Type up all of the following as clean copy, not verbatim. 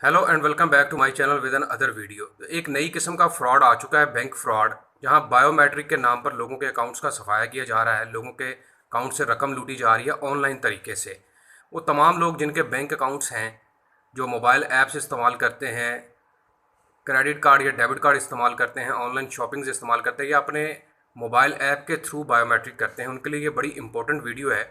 Hello and welcome back to my channel with another video. एक नई किस्म का फ्रॉड आ चुका है, बैंक फ्रॉड, जहां बायोमेट्रिक के नाम पर लोगों के अकाउंट्स का सफाया किया जा रहा है, लोगों के अकाउंट से रकम लूटी जा रही है ऑनलाइन तरीके से। वो तमाम लोग जिनके बैंक अकाउंट्स हैं, जो मोबाइल ऐप्स इस्तेमाल करते हैं, क्रेडिट कार्ड या डेबिट कार्ड इस्तेमाल करते हैं, ऑनलाइन शॉपिंग इस्तेमाल करते हैं या अपने मोबाइल ऐप के थ्रू बायोमेट्रिक करते हैं, उनके लिए ये बड़ी इंपॉर्टेंट वीडियो है।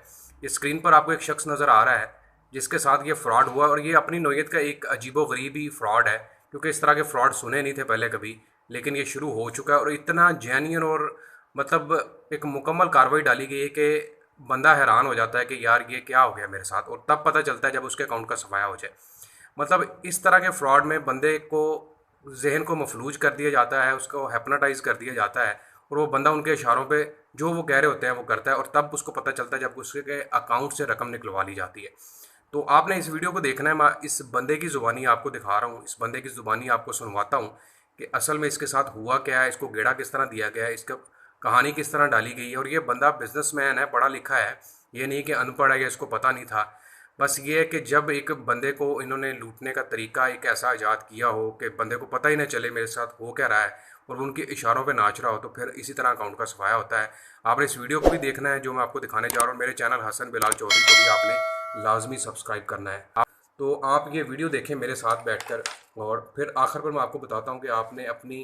ये स्क्रीन पर आपको एक शख्स नज़र आ रहा है जिसके साथ ये फ्रॉड हुआ, और ये अपनी नौयत का एक अजीबोगरीब ही फ्रॉड है, क्योंकि इस तरह के फ्रॉड सुने नहीं थे पहले कभी, लेकिन ये शुरू हो चुका है और इतना जेन्युइन और मतलब एक मुकम्मल कार्रवाई डाली गई है कि बंदा हैरान हो जाता है कि यार ये क्या हो गया मेरे साथ, और तब पता चलता है जब उसके अकाउंट का सफाया हो जाए। मतलब इस तरह के फ्रॉड में बंदे को जहन को मफलूज कर दिया जाता है, उसको हैप्नोटाइज कर दिया जाता है, और वो बंदा उनके इशारों पे जो वो कह रहे होते हैं वो करता है, और तब उसको पता चलता है जब उसके अकाउंट से रकम निकलवा ली जाती है। तो आपने इस वीडियो को देखना है। मैं इस बंदे की ज़ुबानी आपको दिखा रहा हूँ, इस बंदे की ज़ुबानी आपको सुनवाता हूँ कि असल में इसके साथ हुआ क्या है, इसको गेड़ा किस तरह दिया गया है, इसका कहानी किस तरह डाली गई है। और ये बंदा बिजनेसमैन है, पढ़ा लिखा है, ये नहीं कि अनपढ़ है या इसको पता नहीं था। बस ये है कि जब एक बंदे को इन्होंने लूटने का तरीका एक ऐसा ईजाद किया हो कि बंदे को पता ही ना चले मेरे साथ हो क्या रहा है, और वो उनके इशारों पे नाच रहा हो, तो फिर इसी तरह अकाउंट का सफाया होता है। आपने इस वीडियो को भी देखना है जो मैं आपको दिखाने जा रहा हूँ। मेरे चैनल हसन बिलाल चौधरी को भी आपने लाजमी सब्सक्राइब करना है। तो आप ये वीडियो देखें मेरे साथ बैठकर, और फिर आखिर पर मैं आपको बताता हूँ कि आपने अपनी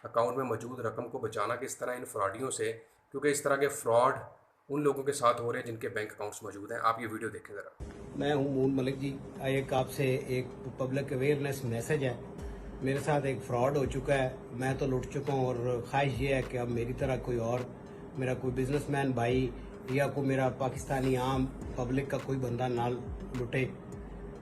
अकाउंट में मौजूद रकम को बचाना किस तरह इन फ्रॉडियों से, क्योंकि इस तरह के फ्रॉड उन लोगों के साथ हो रहे हैं जिनके बैंक अकाउंट्स मौजूद हैं। आप ये वीडियो देखें ज़रा। मैं हूं मून मलिक जी। एक आपसे एक पब्लिक अवेयरनेस मैसेज है। मेरे साथ एक फ्रॉड हो चुका है, मैं तो लुट चुका हूं, और ख्वाहिश ये है कि अब मेरी तरह कोई और, मेरा कोई बिजनेसमैन भाई या कोई मेरा पाकिस्तानी आम पब्लिक का कोई बंदा ना लुटे।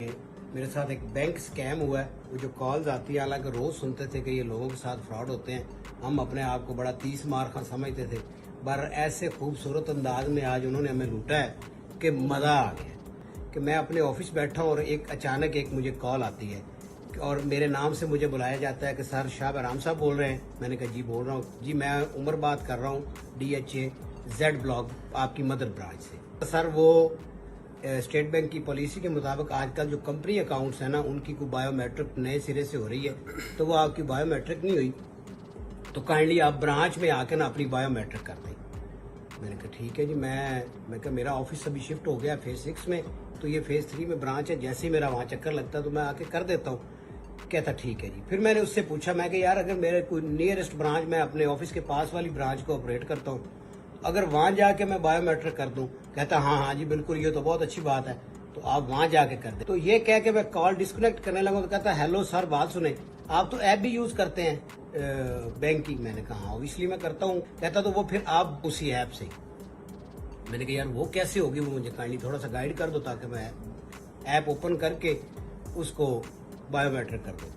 मेरे साथ एक बैंक स्कैम हुआ है। वो जो कॉल्स आती है, हालांकि रोज सुनते थे कि ये लोगों के साथ फ्रॉड होते हैं, हम अपने आप को बड़ा 30 मार खा समझते थे, पर ऐसे खूबसूरत अंदाज में आज उन्होंने हमें लूटा है कि मजा आ गया। कि मैं अपने ऑफिस बैठा हूँ और एक अचानक एक मुझे कॉल आती है और मेरे नाम से मुझे बुलाया जाता है कि सर शाह आराम साहब बोल रहे हैं। मैंने कहा जी बोल रहा हूँ जी, मैं उमर बात कर रहा हूँ, DHA Z ब्लॉक आपकी मदर ब्रांच से। सर वो स्टेट बैंक की पॉलिसी के मुताबिक आजकल जो कंपनी अकाउंट्स है ना, उनकी कोई बायोमेट्रिक नए सिरे से हो रही है, तो वो आपकी बायोमेट्रिक नहीं हुई, तो काइंडली आप ब्रांच में आके ना अपनी बायोमेट्रिक कर दें। मैंने कहा ठीक है जी। मैं कहा मेरा ऑफिस अभी शिफ्ट हो गया फेज 6 में, तो ये फेज 3 में ब्रांच है, जैसे ही मेरा वहाँ चक्कर लगता है तो मैं आके कर देता हूँ। कहता ठीक है जी। फिर मैंने उससे पूछा, मैं कि यार अगर मेरे कोई नियरेस्ट ब्रांच, मैं अपने ऑफिस के पास वाली ब्रांच को ऑपरेट करता हूँ, अगर वहाँ जाके मैं बायोमेट्रिक कर दूँ? कहता हाँ जी बिल्कुल, ये तो बहुत अच्छी बात है, तो आप वहाँ जाके कर दें। तो ये कह के मैं कॉल डिस्कनेक्ट करने लगा, तो कहता हेलो सर बात सुने, आप तो ऐप भी यूज करते हैं बैंक की? मैंने कहा हाँ ऑब्वियसली मैं करता हूँ। कहता तो वो फिर आप उसी ऐप से। मैंने कहा यार वो कैसे होगी, वो मुझे काइंडली थोड़ा सा गाइड कर दो ताकि मैं ऐप ओपन करके उसको बायोमेट्रिक कर दूँ।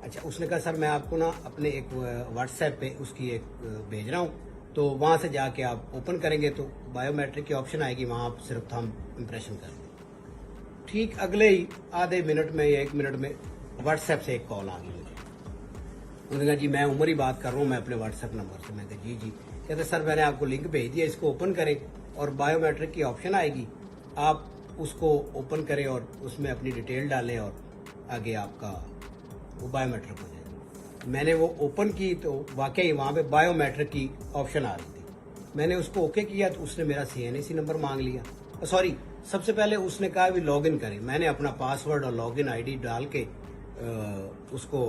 अच्छा, उसने कहा सर मैं आपको ना अपने एक व्हाट्सएप पे उसकी एक भेज रहा हूँ, तो वहाँ से जाके आप ओपन करेंगे तो बायोमेट्रिक की ऑप्शन आएगी, वहाँ आप सिर्फ थंब इम्प्रेशन कर दें। ठीक अगले ही आधे मिनट में या 1 मिनट में व्हाट्सएप से एक कॉल आ गई मुझे। उन्होंने कहा जी मैं उमर ही बात कर रहा हूँ, मैं अपने व्हाट्सएप नंबर से। मैं कहा जी जी। कहते सर मैंने आपको लिंक भेज दिया, इसको ओपन करें और बायोमेट्रिक की ऑप्शन आएगी, आप उसको ओपन करें और उसमें अपनी डिटेल डालें और आगे आपका वो बायोमेट्रिक हो जाएगा। मैंने वो ओपन की तो वाकई वहाँ पे बायोमेट्रिक की ऑप्शन आ रही थी। मैंने उसको ओके किया तो उसने मेरा CNAC नंबर मांग लिया। सॉरी, सबसे पहले उसने कहा भी लॉगिन करें। मैंने अपना पासवर्ड और लॉगिन ID डाल के उसको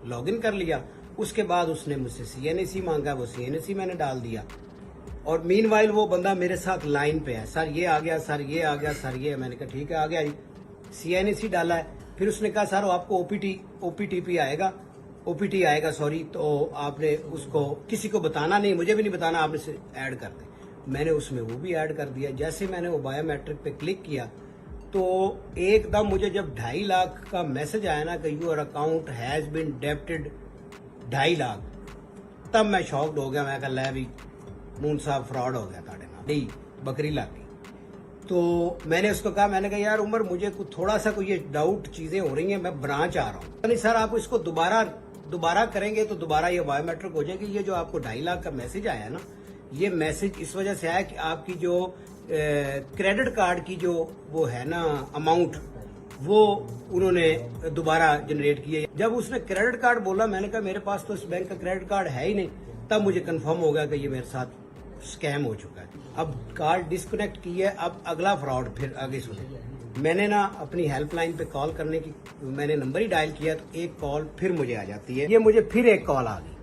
लॉगिन कर लिया। उसके बाद उसने मुझसे CNAC मांगा, वो CNAC मैंने डाल दिया, और मीनवाइल वो बंदा मेरे साथ लाइन पे है, सर ये आ गया, सर ये आ गया, सर ये। मैंने कहा ठीक है आ गया जी। CNAC डाला है। फिर उसने कहा सर आपको OPTP आएगा, OPT आएगा सॉरी, तो आपने उसको किसी को बताना नहीं, मुझे भी नहीं बताना, आपने से ऐड कर दे। मैंने उसमें वो भी ऐड कर दिया। जैसे मैंने वो बायोमेट्रिक पे क्लिक किया तो एकदम मुझे जब 2.5 लाख का मैसेज आया ना कि your account has been debited 2.5 lakh, तब मैं शॉक्ड हो गया। मैं कहा ले भी मून साहब फ्रॉड हो गया ताड़े ना, नहीं बकरी लाग गई। तो मैंने उसको कहा, मैंने कहा यार उमर मुझे कुछ थोड़ा सा कोई ये डाउट चीजें हो रही हैं, मैं ब्रांच आ रहा हूँ। नहीं सर आप इसको दोबारा करेंगे तो दोबारा ये बायोमेट्रिक हो जाएगी। ये जो आपको 2.5 लाख का मैसेज आया ना, ये मैसेज इस वजह से आया कि आपकी जो क्रेडिट कार्ड की जो वो है ना अमाउंट, वो उन्होंने दोबारा जनरेट किए। जब उसने क्रेडिट कार्ड बोला, मैंने कहा मेरे पास तो इस बैंक का क्रेडिट कार्ड है ही नहीं। तब मुझे कंफर्म हो गया कि ये मेरे साथ स्कैम हो चुका है। अब कार्ड डिस्कनेक्ट की है, अब अगला फ्रॉड फिर आगे सुने। मैंने ना अपनी हेल्पलाइन पे कॉल करने की, मैंने नंबर ही डायल किया तो एक कॉल फिर मुझे आ जाती है। ये मुझे फिर एक कॉल आ गई।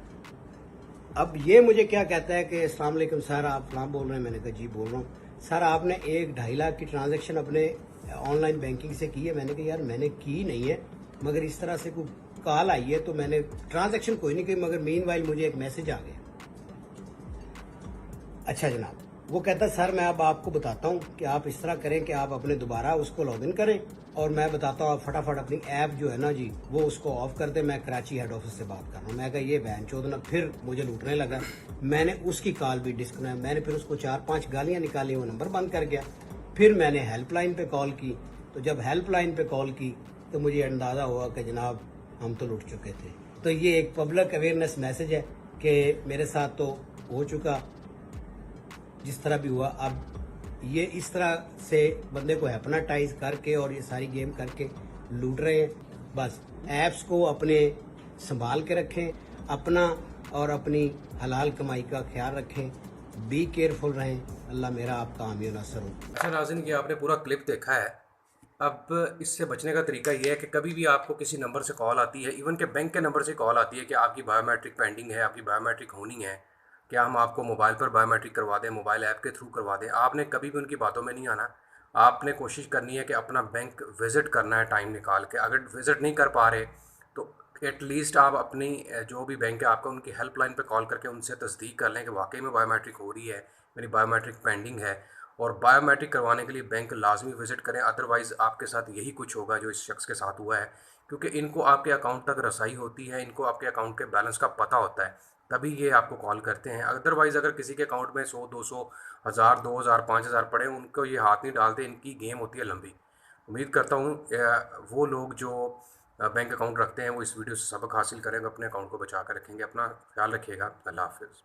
अब ये मुझे क्या कहता है कि अस्सलाम वालेकुम सर, आप फलां बोल रहे हैं। मैंने कहा जी बोल रहा हूँ सर, आपने 1-2.5 लाख की ट्रांजैक्शन अपने ऑनलाइन बैंकिंग से की है। मैंने कहा यार मैंने की नहीं है, मगर इस तरह से कोई कॉल आई है तो मैंने ट्रांजैक्शन कोई नहीं की, मगर मीनवाइल मुझे एक मैसेज आ गया। अच्छा जनाब, वो कहता है सर मैं अब आपको बताता हूँ कि आप इस तरह करें कि आप अपने दोबारा उसको लॉगिन करें, और मैं बताता हूँ आप फटाफट अपनी ऐप जो है ना जी वो उसको ऑफ कर दे। मैं कराची हेड ऑफिस से बात कर रहा हूँ। मैं कहा ये बहन चोदना फिर मुझे लूटने लगा। मैंने उसकी कॉल भी डिस्कनेक्ट, मैंने फिर उसको 4-5 गालियाँ निकाली, वो नंबर बंद कर गया। फिर मैंने हेल्पलाइन पे कॉल की, तो जब हेल्पलाइन पे कॉल की तो मुझे अंदाज़ा हुआ कि जनाब हम तो लुट चुके थे। तो ये एक पब्लिक अवेयरनेस मैसेज है कि मेरे साथ तो हो चुका जिस तरह भी हुआ। अब ये इस तरह से बंदे को हिप्नोटाइज करके और ये सारी गेम करके लूट रहे हैं। बस ऐप्स को अपने संभाल के रखें, अपना और अपनी हलाल कमाई का ख्याल रखें, बी केयरफुल रहें। अल्लाह मेरा आपका हामी और नसर हो। अच्छा नाज़रीन, ये आपने पूरा क्लिप देखा है। अब इससे बचने का तरीका ये है कि कभी भी आपको किसी नंबर से कॉल आती है, इवन के बैंक के नंबर से कॉल आती है कि आपकी बायोमेट्रिक पेंडिंग है, आपकी बायोमेट्रिक होनी है, क्या हम आपको मोबाइल पर बायोमेट्रिक करवा दें, मोबाइल ऐप के थ्रू करवा दें। आपने कभी भी उनकी बातों में नहीं आना। आपने कोशिश करनी है कि अपना बैंक विज़िट करना है टाइम निकाल के। अगर विज़िट नहीं कर पा रहे तो एटलीस्ट आप अपनी जो भी बैंक है आपका, उनकी हेल्पलाइन पे कॉल करके उनसे तस्दीक कर लें कि वाकई में बायोमेट्रिक हो रही है, मेरी बायोमेट्रिक पेंडिंग है। और बायोमेट्रिक करवाने के लिए बैंक लाजमी विज़िट करें, अदरवाइज़ आपके साथ यही कुछ होगा जो इस शख्स के साथ हुआ है। क्योंकि इनको आपके अकाउंट तक रसाई होती है, इनको आपके अकाउंट के बैलेंस का पता होता है, तभी ये आपको कॉल करते हैं। अदरवाइज़ अगर किसी के अकाउंट में 100, 200, 1000, 2000, 5000 पड़े, उनको ये हाथ नहीं डालते। इनकी गेम होती है लंबी। उम्मीद करता हूँ वो लोग जो बैंक अकाउंट रखते हैं वो इस वीडियो से सबक हासिल करेंगे, अपने अकाउंट को बचा कर रखेंगे। अपना ख्याल रखिएगा। अल्लाह हाफ़िज़।